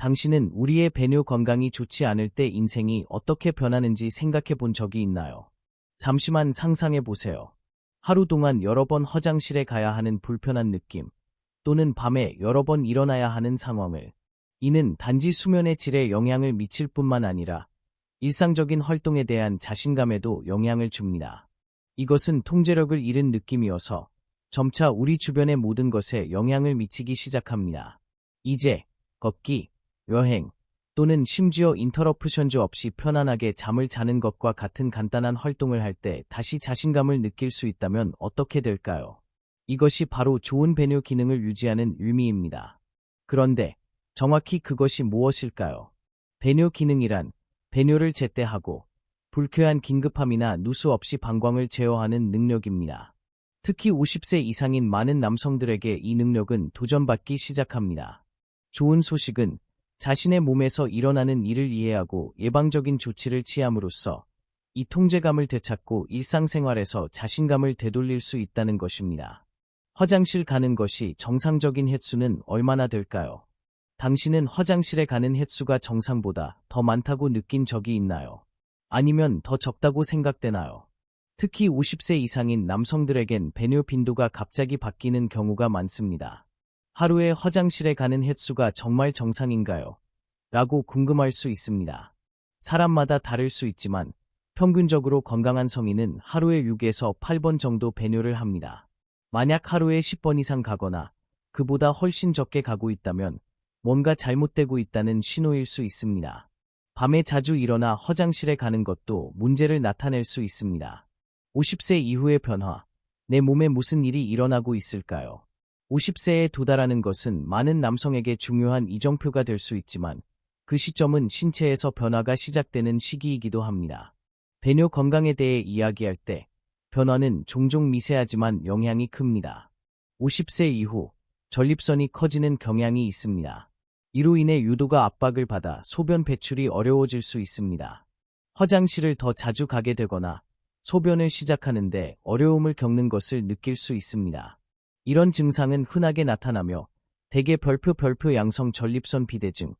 당신은 우리의 배뇨 건강이 좋지 않을 때 인생이 어떻게 변하는지 생각해 본 적이 있나요? 잠시만 상상해 보세요. 하루 동안 여러 번 화장실에 가야 하는 불편한 느낌, 또는 밤에 여러 번 일어나야 하는 상황을. 이는 단지 수면의 질에 영향을 미칠 뿐만 아니라 일상적인 활동에 대한 자신감에도 영향을 줍니다. 이것은 통제력을 잃은 느낌이어서 점차 우리 주변의 모든 것에 영향을 미치기 시작합니다. 이제 걷기, 여행, 또는 심지어 인터러프션즈 없이 편안하게 잠을 자는 것과 같은 간단한 활동을 할 때 다시 자신감을 느낄 수 있다면 어떻게 될까요? 이것이 바로 좋은 배뇨 기능을 유지하는 의미입니다. 그런데 정확히 그것이 무엇일까요? 배뇨 기능이란 배뇨를 제때하고 불쾌한 긴급함이나 누수 없이 방광을 제어하는 능력입니다. 특히 50세 이상인 많은 남성들에게 이 능력은 도전받기 시작합니다. 좋은 소식은 자신의 몸에서 일어나는 일을 이해하고 예방적인 조치를 취함으로써 이 통제감을 되찾고 일상생활에서 자신감을 되돌릴 수 있다는 것입니다. 화장실 가는 것이 정상적인 횟수는 얼마나 될까요? 당신은 화장실에 가는 횟수가 정상보다 더 많다고 느낀 적이 있나요? 아니면 더 적다고 생각되나요? 특히 50세 이상인 남성들에겐 배뇨 빈도가 갑자기 바뀌는 경우가 많습니다. 하루에 화장실에 가는 횟수가 정말 정상인가요? 라고 궁금할 수 있습니다. 사람마다 다를 수 있지만 평균적으로 건강한 성인은 하루에 6에서 8번 정도 배뇨를 합니다. 만약 하루에 10번 이상 가거나 그보다 훨씬 적게 가고 있다면 뭔가 잘못되고 있다는 신호일 수 있습니다. 밤에 자주 일어나 화장실에 가는 것도 문제를 나타낼 수 있습니다. 50세 이후의 변화, 내 몸에 무슨 일이 일어나고 있을까요? 50세에 도달하는 것은 많은 남성에게 중요한 이정표가 될 수 있지만 그 시점은 신체에서 변화가 시작되는 시기이기도 합니다. 배뇨 건강에 대해 이야기할 때 변화는 종종 미세하지만 영향이 큽니다. 50세 이후 전립선이 커지는 경향이 있습니다. 이로 인해 유도가 압박을 받아 소변 배출이 어려워질 수 있습니다. 화장실을 더 자주 가게 되거나 소변을 시작하는데 어려움을 겪는 것을 느낄 수 있습니다. 이런 증상은 흔하게 나타나며 대개 별표 양성 전립선 비대증,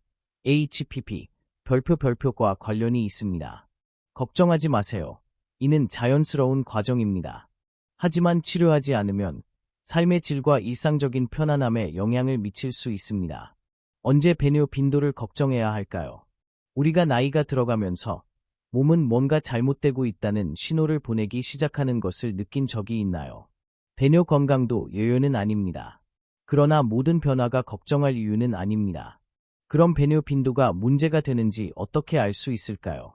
HPP, 별표과 관련이 있습니다. 걱정하지 마세요. 이는 자연스러운 과정입니다. 하지만 치료하지 않으면 삶의 질과 일상적인 편안함에 영향을 미칠 수 있습니다. 언제 배뇨 빈도를 걱정해야 할까요? 우리가 나이가 들어가면서 몸은 뭔가 잘못되고 있다는 신호를 보내기 시작하는 것을 느낀 적이 있나요? 배뇨 건강도 예외는 아닙니다. 그러나 모든 변화가 걱정할 이유는 아닙니다. 그럼 배뇨 빈도가 문제가 되는지 어떻게 알 수 있을까요?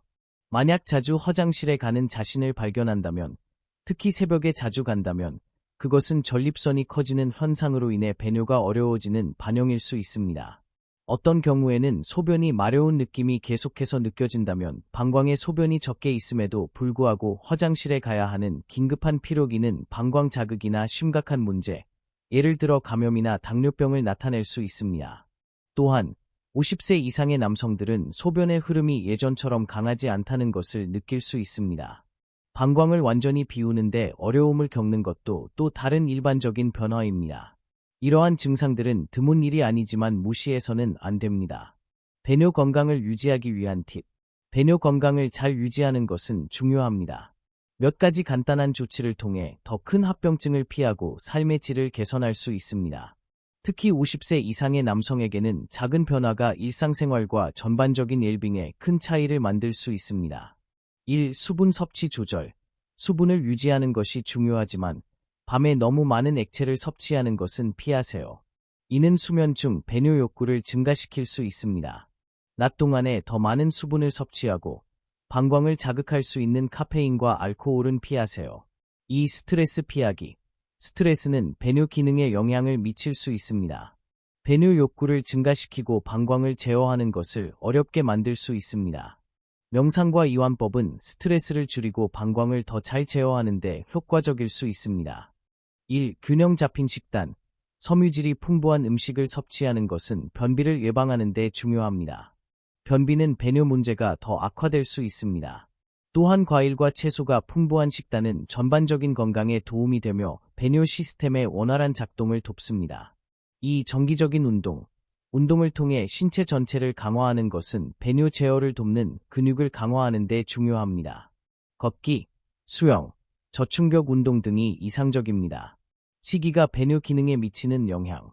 만약 자주 화장실에 가는 자신을 발견한다면, 특히 새벽에 자주 간다면, 그것은 전립선이 커지는 현상으로 인해 배뇨가 어려워지는 반영일 수 있습니다. 어떤 경우에는 소변이 마려운 느낌이 계속해서 느껴진다면 방광에 소변이 적게 있음에도 불구하고 화장실에 가야 하는 긴급한 필요기는 방광 자극이나 심각한 문제, 예를 들어 감염이나 당뇨병을 나타낼 수 있습니다. 또한 50세 이상의 남성들은 소변의 흐름이 예전처럼 강하지 않다는 것을 느낄 수 있습니다. 방광을 완전히 비우는데 어려움을 겪는 것도 또 다른 일반적인 변화입니다. 이러한 증상들은 드문 일이 아니지만 무시해서는 안 됩니다. 배뇨 건강을 유지하기 위한 팁. 배뇨 건강을 잘 유지하는 것은 중요합니다. 몇 가지 간단한 조치를 통해 더 큰 합병증을 피하고 삶의 질을 개선할 수 있습니다. 특히 50세 이상의 남성에게는 작은 변화가 일상생활과 전반적인 웰빙에 큰 차이를 만들 수 있습니다. 1. 수분 섭취 조절. 수분을 유지하는 것이 중요하지만 밤에 너무 많은 액체를 섭취하는 것은 피하세요. 이는 수면 중 배뇨 욕구를 증가시킬 수 있습니다. 낮 동안에 더 많은 수분을 섭취하고 방광을 자극할 수 있는 카페인과 알코올은 피하세요. 2. 스트레스 피하기. 스트레스는 배뇨 기능에 영향을 미칠 수 있습니다. 배뇨 욕구를 증가시키고 방광을 제어하는 것을 어렵게 만들 수 있습니다. 명상과 이완법은 스트레스를 줄이고 방광을 더 잘 제어하는 데 효과적일 수 있습니다. 1. 균형 잡힌 식단. 섬유질이 풍부한 음식을 섭취하는 것은 변비를 예방하는 데 중요합니다. 변비는 배뇨 문제가 더 악화될 수 있습니다. 또한 과일과 채소가 풍부한 식단은 전반적인 건강에 도움이 되며 배뇨 시스템의 원활한 작동을 돕습니다. 2. 정기적인 운동. 운동을 통해 신체 전체를 강화하는 것은 배뇨 제어를 돕는 근육을 강화하는 데 중요합니다. 걷기, 수영, 저충격 운동 등이 이상적입니다. 시기가 배뇨 기능에 미치는 영향.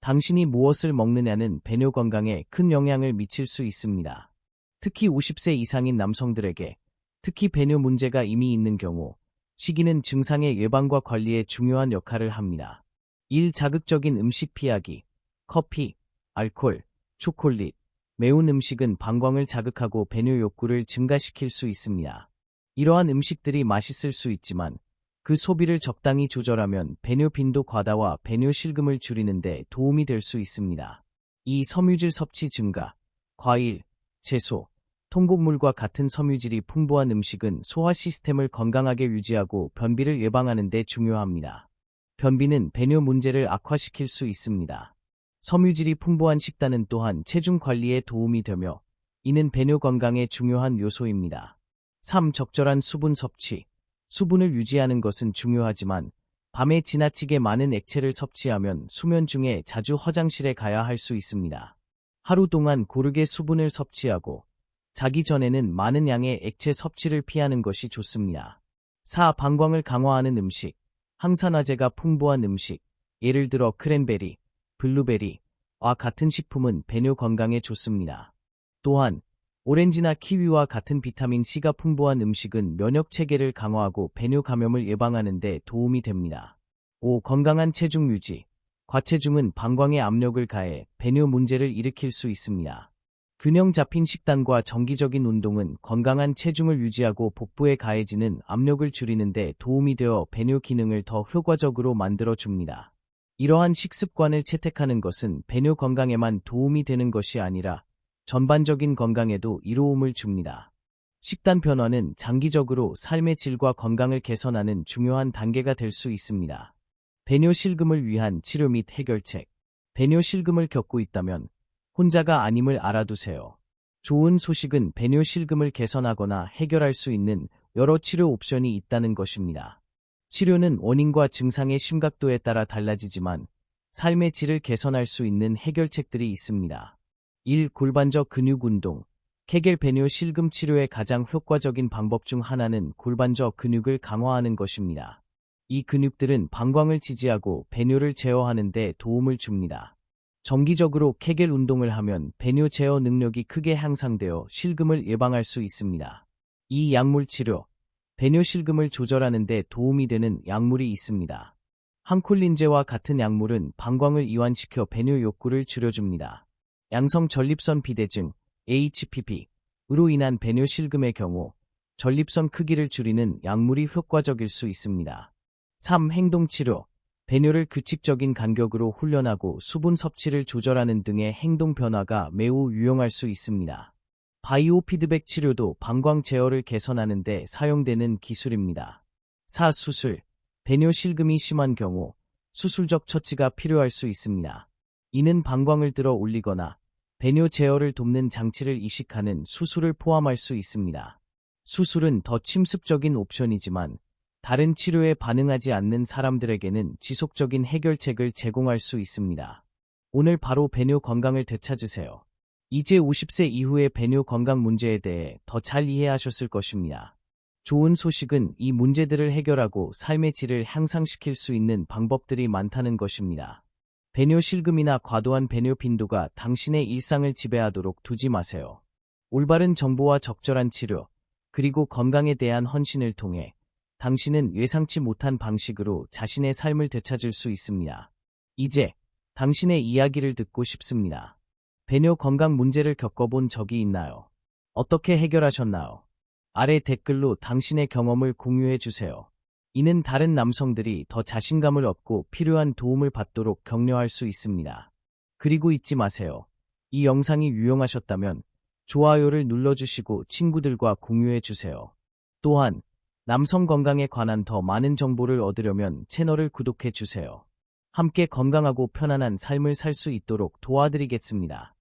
당신이 무엇을 먹느냐는 배뇨 건강에 큰 영향을 미칠 수 있습니다. 특히 50세 이상인 남성들에게, 특히 배뇨 문제가 이미 있는 경우, 시기는 증상의 예방과 관리에 중요한 역할을 합니다. 1. 자극적인 음식 피하기. 커피, 알코올, 초콜릿, 매운 음식은 방광을 자극하고 배뇨 욕구를 증가시킬 수 있습니다. 이러한 음식들이 맛있을 수 있지만 그 소비를 적당히 조절하면 배뇨 빈도 과다와 배뇨 실금을 줄이는 데 도움이 될 수 있습니다. 2. 섬유질 섭취 증가. 과일, 채소, 통곡물과 같은 섬유질이 풍부한 음식은 소화 시스템을 건강하게 유지하고 변비를 예방하는 데 중요합니다. 변비는 배뇨 문제를 악화시킬 수 있습니다. 섬유질이 풍부한 식단은 또한 체중 관리에 도움이 되며 이는 배뇨 건강에 중요한 요소입니다. 3. 적절한 수분 섭취. 수분을 유지하는 것은 중요하지만 밤에 지나치게 많은 액체를 섭취하면 수면 중에 자주 화장실에 가야 할 수 있습니다. 하루 동안 고르게 수분을 섭취하고 자기 전에는 많은 양의 액체 섭취를 피하는 것이 좋습니다. 4. 방광을 강화하는 음식. 항산화제가 풍부한 음식, 예를 들어 크랜베리, 블루베리와 같은 식품은 배뇨 건강에 좋습니다. 또한 오렌지나 키위와 같은 비타민C가 풍부한 음식은 면역 체계를 강화하고 배뇨 감염을 예방하는 데 도움이 됩니다. 5. 건강한 체중 유지. 과체중은 방광에 압력을 가해 배뇨 문제를 일으킬 수 있습니다. 균형 잡힌 식단과 정기적인 운동은 건강한 체중을 유지하고 복부에 가해지는 압력을 줄이는 데 도움이 되어 배뇨 기능을 더 효과적으로 만들어줍니다. 이러한 식습관을 채택하는 것은 배뇨 건강에만 도움이 되는 것이 아니라 전반적인 건강에도 이로움을 줍니다. 식단 변화는 장기적으로 삶의 질과 건강을 개선하는 중요한 단계가 될 수 있습니다. 배뇨 실금을 위한 치료 및 해결책. 배뇨 실금을 겪고 있다면 혼자가 아님을 알아두세요. 좋은 소식은 배뇨 실금을 개선하거나 해결할 수 있는 여러 치료 옵션이 있다는 것입니다. 치료는 원인과 증상의 심각도에 따라 달라지지만 삶의 질을 개선할 수 있는 해결책들이 있습니다. 1. 골반저 근육 운동. 케겔 배뇨 실금 치료의 가장 효과적인 방법 중 하나는 골반저 근육을 강화하는 것입니다. 이 근육들은 방광을 지지하고 배뇨를 제어하는 데 도움을 줍니다. 정기적으로 케겔 운동을 하면 배뇨 제어 능력이 크게 향상되어 실금을 예방할 수 있습니다. 2. 약물 치료. 배뇨 실금을 조절하는 데 도움이 되는 약물이 있습니다. 항콜린제와 같은 약물은 방광을 이완시켜 배뇨 욕구를 줄여줍니다. 양성 전립선 비대증, HPV,으로 인한 배뇨 실금의 경우 전립선 크기를 줄이는 약물이 효과적일 수 있습니다. 3. 행동치료. 배뇨를 규칙적인 간격으로 훈련하고 수분 섭취를 조절하는 등의 행동 변화가 매우 유용할 수 있습니다. 바이오 피드백 치료도 방광 제어를 개선하는 데 사용되는 기술입니다. 4. 수술. 배뇨 실금이 심한 경우 수술적 처치가 필요할 수 있습니다. 이는 방광을 들어 올리거나 배뇨 제어를 돕는 장치를 이식하는 수술을 포함할 수 있습니다. 수술은 더 침습적인 옵션이지만 다른 치료에 반응하지 않는 사람들에게는 지속적인 해결책을 제공할 수 있습니다. 오늘 바로 배뇨 건강을 되찾으세요. 이제 50세 이후의 배뇨 건강 문제에 대해 더 잘 이해하셨을 것입니다. 좋은 소식은 이 문제들을 해결하고 삶의 질을 향상시킬 수 있는 방법들이 많다는 것입니다. 배뇨 실금이나 과도한 배뇨 빈도가 당신의 일상을 지배하도록 두지 마세요. 올바른 정보와 적절한 치료, 그리고 건강에 대한 헌신을 통해 당신은 예상치 못한 방식으로 자신의 삶을 되찾을 수 있습니다. 이제 당신의 이야기를 듣고 싶습니다. 배뇨 건강 문제를 겪어본 적이 있나요? 어떻게 해결하셨나요? 아래 댓글로 당신의 경험을 공유해 주세요. 이는 다른 남성들이 더 자신감을 얻고 필요한 도움을 받도록 격려할 수 있습니다. 그리고 잊지 마세요. 이 영상이 유용하셨다면 좋아요를 눌러주시고 친구들과 공유해 주세요. 또한 남성 건강에 관한 더 많은 정보를 얻으려면 채널을 구독해 주세요. 함께 건강하고 편안한 삶을 살 수 있도록 도와드리겠습니다.